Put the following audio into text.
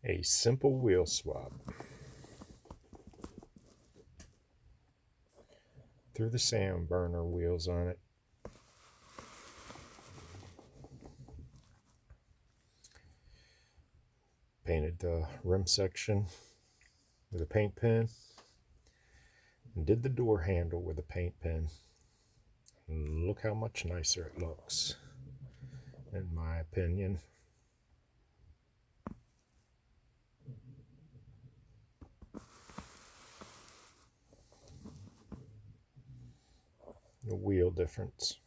A simple wheel swap. Threw the sand burner wheels on it. Painted the rim section with a paint pen. And did the door handle with a paint pen. And look how much nicer it looks, in my opinion. The wheel difference.